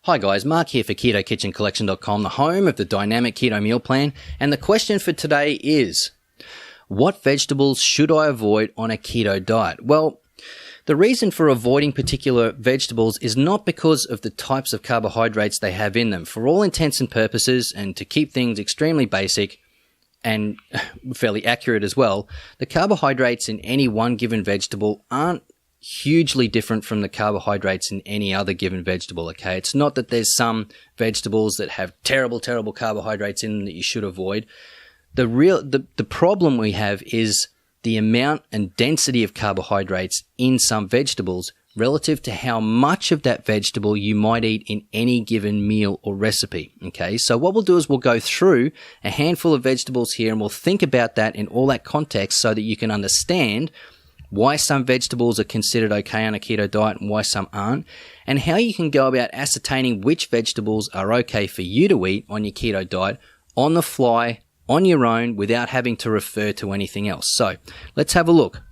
Hi guys, Mark here for KetoKitchenCollection.com, the home of the dynamic keto meal plan, and the question for today is, what vegetables should I avoid on a keto diet? Well, the reason for avoiding particular vegetables is not because of the types of carbohydrates they have in them. For all intents and purposes, and to keep things extremely basic and fairly accurate as well, the carbohydrates in any one given vegetable aren't hugely different from the carbohydrates in any other given vegetable, okay? It's not that there's some vegetables that have terrible carbohydrates in them that you should avoid. The problem we have is the amount and density of carbohydrates in some vegetables relative to how much of that vegetable you might eat in any given meal or recipe, okay? So what we'll do is we'll go through a handful of vegetables here and we'll think about that in all that context so that you can understand why some vegetables are considered okay on a keto diet and why some aren't, and how you can go about ascertaining which vegetables are okay for you to eat on your keto diet on the fly, on your own, without having to refer to anything else. So let's have a look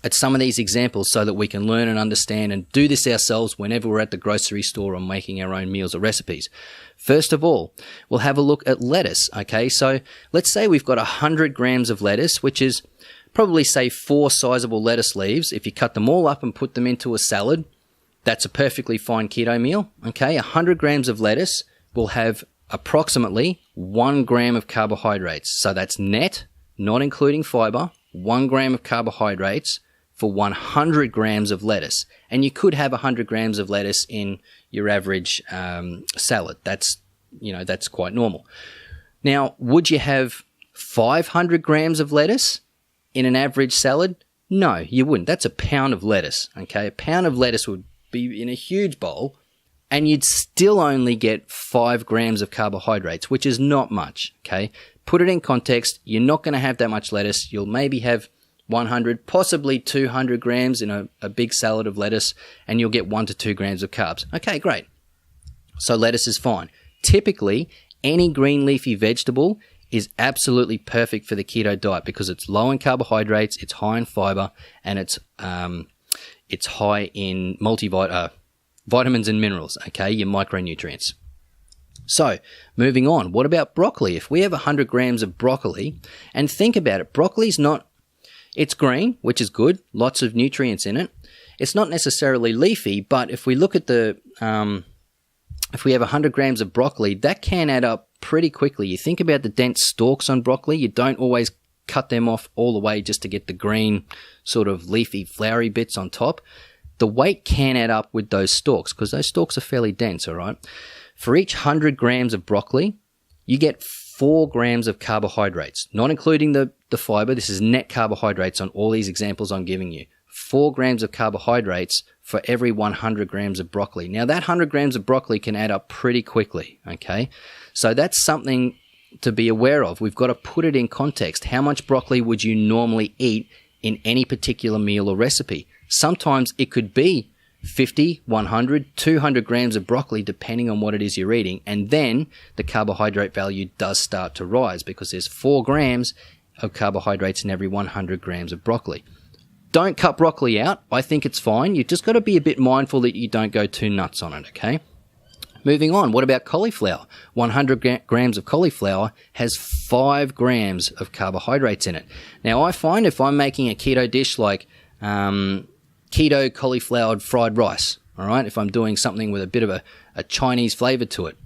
at some of these examples so that we can learn and understand and do this ourselves whenever we're at the grocery store or making our own meals or recipes. First of all, we'll have a look at lettuce, okay? So let's say we've got 100 grams of lettuce, which is probably say 4 sizable lettuce leaves. If you cut them all up and put them into a salad, that's a perfectly fine keto meal, okay? 100 grams of lettuce will have approximately 1 gram of carbohydrates. So that's net, not including fiber, 1 gram of carbohydrates for 100 grams of lettuce. And you could have 100 grams of lettuce in your average salad. That's quite normal. Now, would you have 500 grams of lettuce in an average salad? No, you wouldn't. That's a pound of lettuce, okay? A pound of lettuce would be in a huge bowl, and you'd still only get 5 grams of carbohydrates, which is not much, okay? Put it in context, you're not going to have that much lettuce. You'll maybe have 100, possibly 200 grams in a big salad of lettuce, and you'll get 1 to 2 grams of carbs. Okay, great. So lettuce is fine. Typically, any green leafy vegetable is absolutely perfect for the keto diet because it's low in carbohydrates, it's high in fiber, and it's high in vitamins and minerals, okay, your micronutrients. So, moving on, what about broccoli? If we have 100 grams of broccoli, and think about it, broccoli's it's green, which is good, lots of nutrients in it. It's not necessarily leafy, but if we look at if we have 100 grams of broccoli, that can add up pretty quickly. You think about the dense stalks on broccoli, you don't always cut them off all the way just to get the green sort of leafy flowery bits on top. The weight can add up with those stalks because those stalks are fairly dense, all right? For each 100 grams of broccoli, you get 4 grams of carbohydrates, not including the fiber. This is net carbohydrates on all these examples I'm giving you. 4 grams of carbohydrates for every 100 grams of broccoli. Now, that 100 grams of broccoli can add up pretty quickly, okay? So that's something to be aware of. We've got to put it in context. How much broccoli would you normally eat in any particular meal or recipe? Sometimes it could be 50, 100, 200 grams of broccoli, depending on what it is you're eating. And then the carbohydrate value does start to rise because there's 4 grams of carbohydrates in every 100 grams of broccoli. Don't cut broccoli out. I think it's fine. You've just got to be a bit mindful that you don't go too nuts on it, okay? Moving on, what about cauliflower? 100 grams of cauliflower has 5 grams of carbohydrates in it. Now, I find if I'm making a keto dish like keto cauliflower fried rice, all right, if I'm doing something with a bit of a Chinese flavor to it,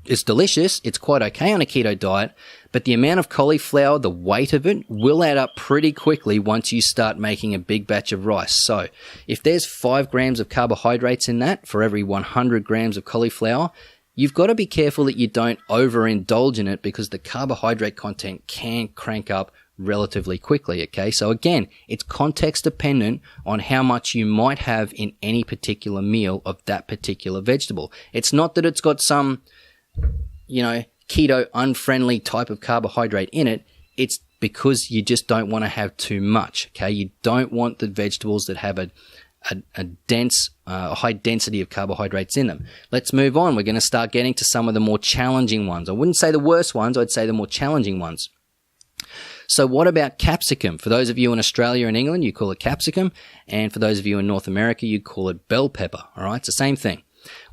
it's delicious, it's quite okay on a keto diet, but the amount of cauliflower, the weight of it, will add up pretty quickly once you start making a big batch of rice. So if there's 5 grams of carbohydrates in that for every 100 grams of cauliflower, you've got to be careful that you don't overindulge in it because the carbohydrate content can crank up relatively quickly, okay? So again, it's context dependent on how much you might have in any particular meal of that particular vegetable. It's not that it's got some keto unfriendly type of carbohydrate in it. It's because you just don't want to have too much, okay? You don't want the vegetables that have a high density of carbohydrates in them. Let's move on. We're going to start getting to some of the more challenging ones. I wouldn't say the worst ones, I'd say the more challenging ones. So what about capsicum? For those of you in Australia and England, you call it capsicum. And for those of you in North America, you call it bell pepper. All right, it's the same thing.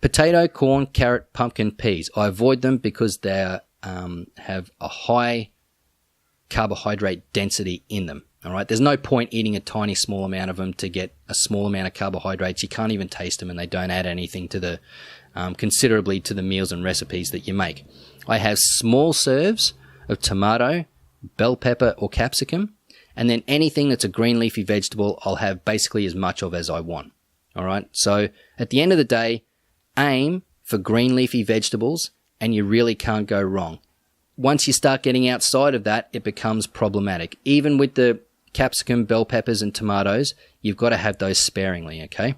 Potato, corn, carrot, pumpkin, peas. I avoid them because they have a high carbohydrate density in them. All right, there's no point eating a tiny small amount of them to get a small amount of carbohydrates. You can't even taste them, and they don't add anything to the considerably to the meals and recipes that you make. I have small serves of tomato, bell pepper, or capsicum, and then anything that's a green leafy vegetable, I'll have basically as much of as I want. All right, so at the end of the day, aim for green leafy vegetables, and you really can't go wrong. Once you start getting outside of that, it becomes problematic. Even with the capsicum, bell peppers, and tomatoes, you've got to have those sparingly, okay?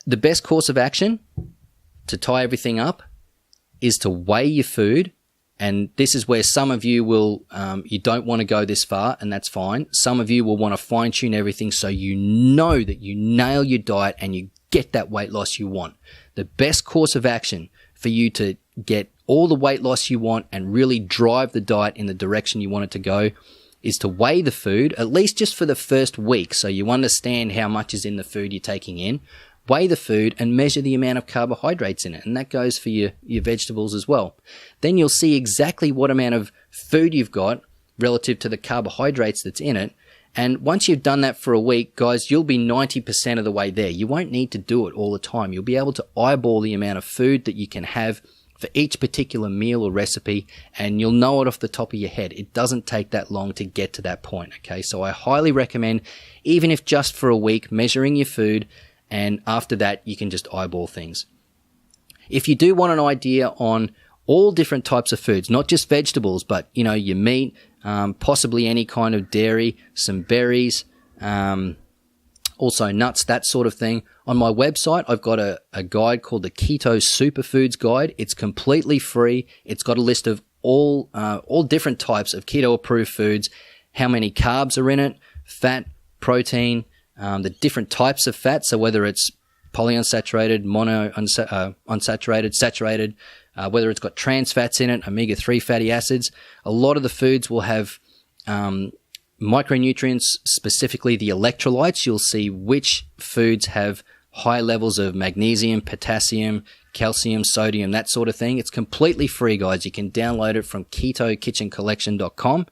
The best course of action to tie everything up is to weigh your food, and this is where some of you will, you don't want to go this far, and that's fine. Some of you will want to fine-tune everything so you know that you nail your diet and you get that weight loss you want. The best course of action for you to get all the weight loss you want and really drive the diet in the direction you want it to go is to weigh the food, at least just for the first week, so you understand how much is in the food you're taking in. Weigh the food and measure the amount of carbohydrates in it, and that goes for your vegetables as well. Then you'll see exactly what amount of food you've got relative to the carbohydrates that's in it, and once you've done that for a week, guys, you'll be 90% of the way there. You won't need to do it all the time. You'll be able to eyeball the amount of food that you can have for each particular meal or recipe, and you'll know it off the top of your head. It doesn't take that long to get to that point, okay? So I highly recommend, even if just for a week, measuring your food, and after that, you can just eyeball things. If you do want an idea on all different types of foods, not just vegetables, but, you know, your meat, possibly any kind of dairy, some berries, also nuts, that sort of thing. On my website, I've got a guide called the Keto Superfoods Guide. It's completely free. It's got a list of all different types of keto-approved foods, how many carbs are in it, fat, protein, the different types of fat, so whether it's polyunsaturated, unsaturated, saturated, whether it's got trans fats in it, omega-3 fatty acids. A lot of the foods will have micronutrients, specifically the electrolytes. You'll see which foods have high levels of magnesium, potassium, calcium, sodium, that sort of thing. It's completely free, guys. You can download it from keto-kitchen-collection.com,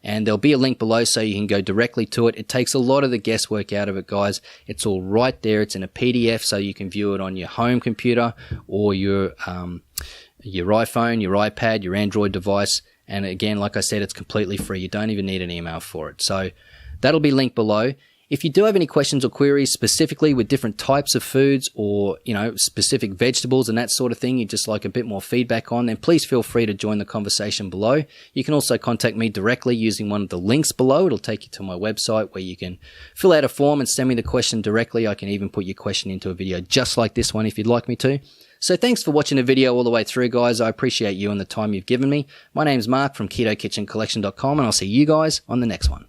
and there'll be a link below so you can go directly to it. It takes a lot of the guesswork out of it, guys. It's all right there. It's in a PDF, so you can view it on your home computer or your iPhone, your iPad, your Android device. And again, like I said, it's completely free. You don't even need an email for it. So that'll be linked below. If you do have any questions or queries specifically with different types of foods or, you know, specific vegetables and that sort of thing, you'd just like a bit more feedback on, then please feel free to join the conversation below. You can also contact me directly using one of the links below. It'll take you to my website where you can fill out a form and send me the question directly. I can even put your question into a video just like this one if you'd like me to. So thanks for watching the video all the way through, guys. I appreciate you and the time you've given me. My name's Mark from keto-kitchen-collection.com, and I'll see you guys on the next one.